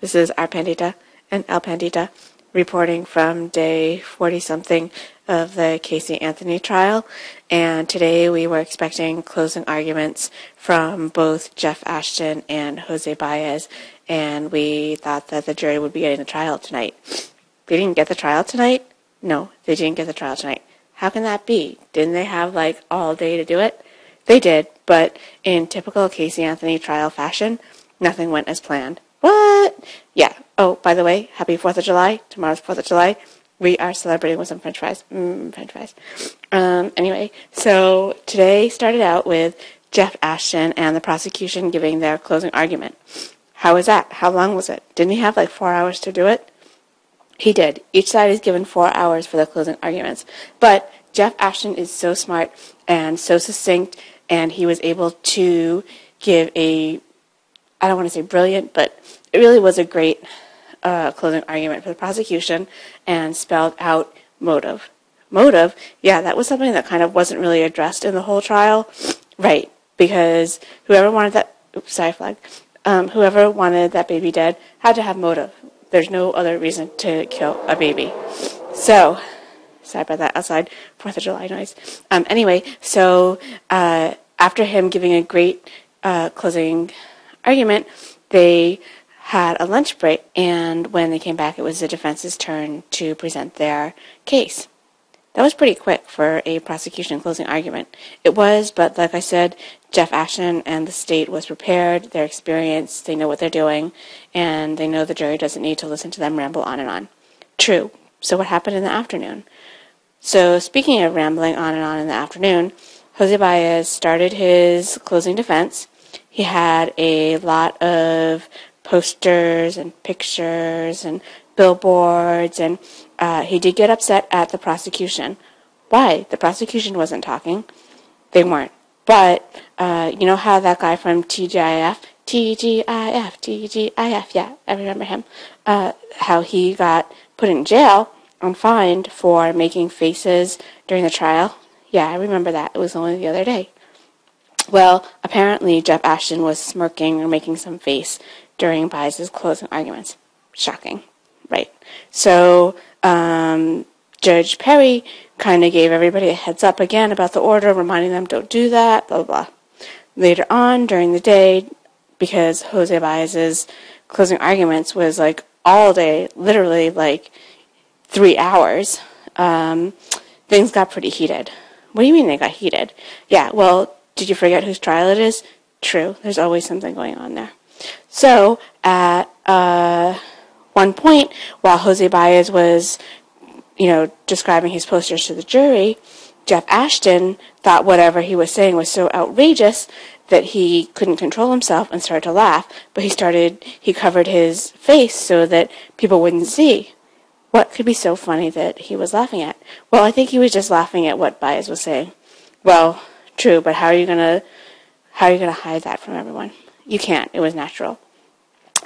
This is our Pandita and El Pandita reporting from day 40-something of the Casey Anthony trial. And today we were expecting closing arguments from both Jeff Ashton and Jose Baez. And we thought that the jury would be getting the trial tonight. They didn't get the trial tonight? No, they didn't get the trial tonight. How can that be? Didn't they have, all day to do it? They did, but in typical Casey Anthony trial fashion, nothing went as planned. What? Yeah. Oh, by the way, happy 4th of July. Tomorrow's 4th of July. We are celebrating with some french fries. French fries. Anyway, so today started out with Jeff Ashton and the prosecution giving their closing argument. How was that? How long was it? Didn't he have 4 hours to do it? He did. Each side is given 4 hours for the closing arguments. But Jeff Ashton is so smart and so succinct, and he was able to give I don't want to say brilliant, but it really was a great closing argument for the prosecution and spelled out motive. Motive? Yeah, that was something that kind of wasn't really addressed in the whole trial. Right, because whoever wanted that, whoever wanted that baby dead had to have motive. There's no other reason to kill a baby. So, sorry about that outside 4th of July noise. Anyway, so after him giving a great closing argument, they had a lunch break, and when they came back, it was the defense's turn to present their case. That was pretty quick for a prosecution closing argument. It was, but like I said, Jeff Ashton and the state was prepared, they're experienced, they know what they're doing, and they know the jury doesn't need to listen to them ramble on and on. True. So what happened in the afternoon? So speaking of rambling on and on in the afternoon, Jose Baez started his closing defense. He had a lot of posters and pictures and billboards, and he did get upset at the prosecution. Why? The prosecution wasn't talking. They weren't. But you know how that guy from TGIF, yeah, I remember him, how he got put in jail and fined for making faces during the trial? Yeah, I remember that. It was only the other day. Well, apparently Jeff Ashton was smirking or making some face during Baez's closing arguments. Shocking, right? So Judge Perry kind of gave everybody a heads up again about the order, reminding them don't do that, blah, blah, blah. Later on during the day, because Jose Baez's closing arguments was all day, literally 3 hours, things got pretty heated. What do you mean they got heated? Yeah, well, did you forget whose trial it is? True, there's always something going on there. So, at one point, while Jose Baez was, describing his posters to the jury, Jeff Ashton thought whatever he was saying was so outrageous that he couldn't control himself and started to laugh, but he covered his face so that people wouldn't see. What could be so funny that he was laughing at? Well, I think he was just laughing at what Baez was saying. Well, true, but how are you gonna hide that from everyone? You can't. It was natural.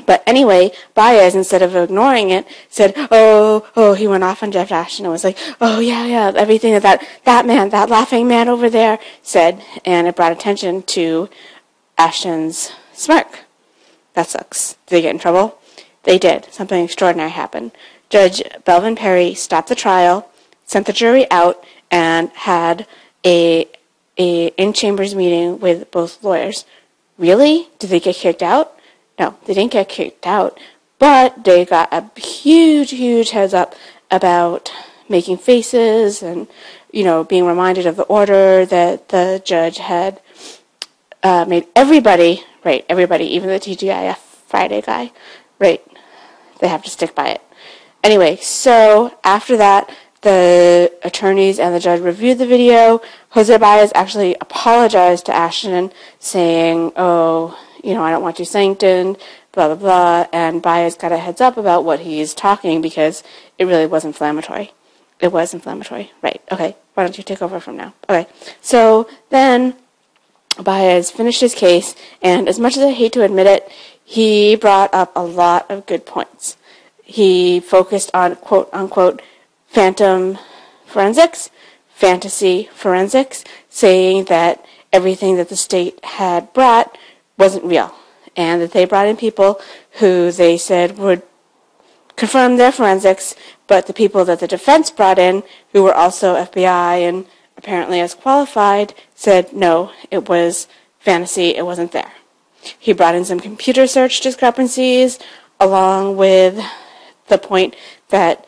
But anyway, Baez, instead of ignoring it, said, oh, he went off on Jeff Ashton and was like, oh, yeah, everything that man, that laughing man over there said, and it brought attention to Ashton's smirk. That sucks. Did they get in trouble? They did. Something extraordinary happened. Judge Belvin Perry stopped the trial, sent the jury out, and had a in-chambers meeting with both lawyers. Really? Did they get kicked out? No, they didn't get kicked out, but they got a huge heads up about making faces and, being reminded of the order that the judge had made everybody, even the TGIF Friday guy, right, they have to stick by it. Anyway, so after that, the attorneys and the judge reviewed the video. Jose Baez actually apologized to Ashton, saying, I don't want you sanctioned, blah, blah, blah, and Baez got a heads up about what he's talking because it really was inflammatory. It was inflammatory, right. Okay, why don't you take over from now? Okay, so then Baez finished his case, and as much as I hate to admit it, he brought up a lot of good points. He focused on, quote-unquote, phantom forensics, fantasy forensics, saying that everything that the state had brought wasn't real. and that they brought in people who they said would confirm their forensics, but the people that the defense brought in, who were also FBI and apparently as qualified, said no, it was fantasy, it wasn't there. He brought in some computer search discrepancies, along with the point that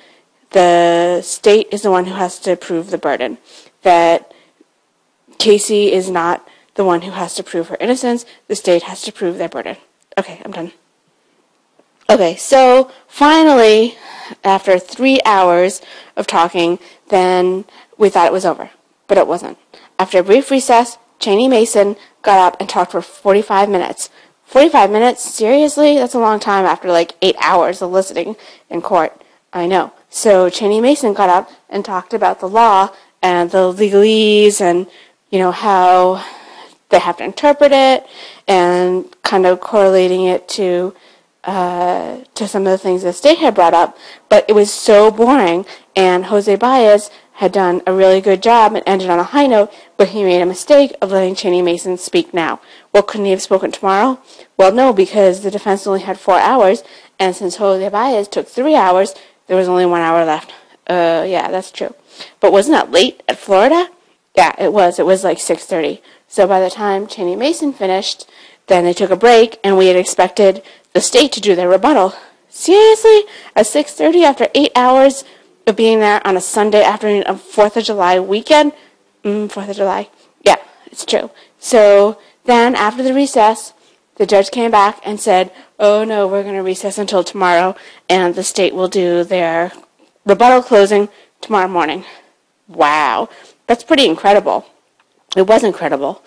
the state is the one who has to prove the burden, that Casey is not the one who has to prove her innocence, the state has to prove their burden. Okay, I'm done. Okay, so finally, after 3 hours of talking, then we thought it was over, but it wasn't. After a brief recess, Cheney Mason got up and talked for 45 minutes. 45 minutes? Seriously? That's a long time after like 8 hours of listening in court. I know. So Cheney Mason got up and talked about the law and the legalese and, how they have to interpret it and kind of correlating it to some of the things the state had brought up. But it was so boring, and Jose Baez had done a really good job and ended on a high note, but he made a mistake of letting Cheney Mason speak now. Well, couldn't he have spoken tomorrow? Well, no, because the defense only had 4 hours, and since Jose Baez took 3 hours, there was only 1 hour left. Yeah, that's true. But wasn't that late at Florida? Yeah, it was. It was like 6:30. So by the time Cheney Mason finished, then they took a break, and we had expected the state to do their rebuttal. Seriously? At 6:30 after 8 hours of being there on a Sunday afternoon of 4th of July weekend? 4th of July. Yeah, it's true. So then after the recess, the judge came back and said, oh no, we're going to recess until tomorrow, and the state will do their rebuttal closing tomorrow morning. Wow. That's pretty incredible. It was incredible.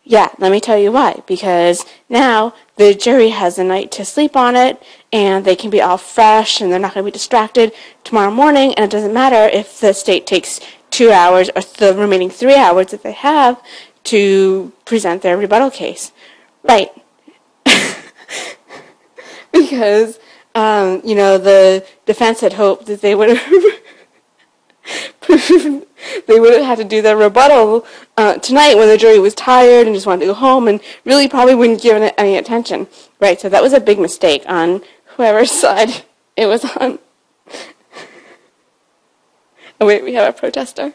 Yeah, let me tell you why. Because now the jury has a night to sleep on it, and they can be all fresh, and they're not going to be distracted tomorrow morning, and it doesn't matter if the state takes 2 hours or the remaining 3 hours that they have to present their rebuttal case. Right. Because, the defense had hoped that they would have they would have had to do their rebuttal tonight when the jury was tired and just wanted to go home and really probably wouldn't give it any attention. Right, so that was a big mistake on whoever's side it was on. Oh wait, we have a protester.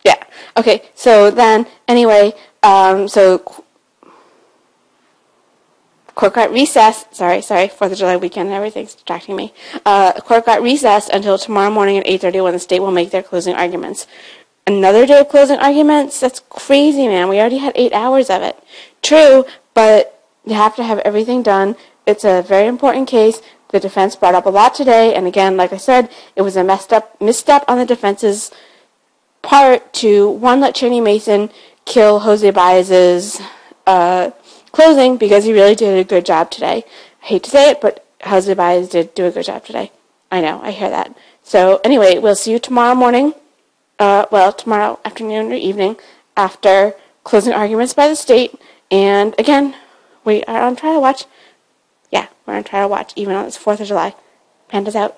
Yeah, okay, so then, anyway, court got recessed. Sorry, 4th of July weekend, everything's distracting me. Court got recessed until tomorrow morning at 8:30 when the state will make their closing arguments. Another day of closing arguments? That's crazy, man. We already had 8 hours of it. True, but you have to have everything done. It's a very important case. The defense brought up a lot today, and again, like I said, it was a misstep on the defense's part to, one, let Cheney Mason kill Jose Baez's closing, because he really did a good job today. I hate to say it, but Jose Baez did do a good job today. I know, I hear that. So anyway, we'll see you tomorrow morning, tomorrow afternoon or evening, after closing arguments by the state. And again, we are on trial watch. Yeah, we're on trial watch, even on this 4th of July. Panda's out.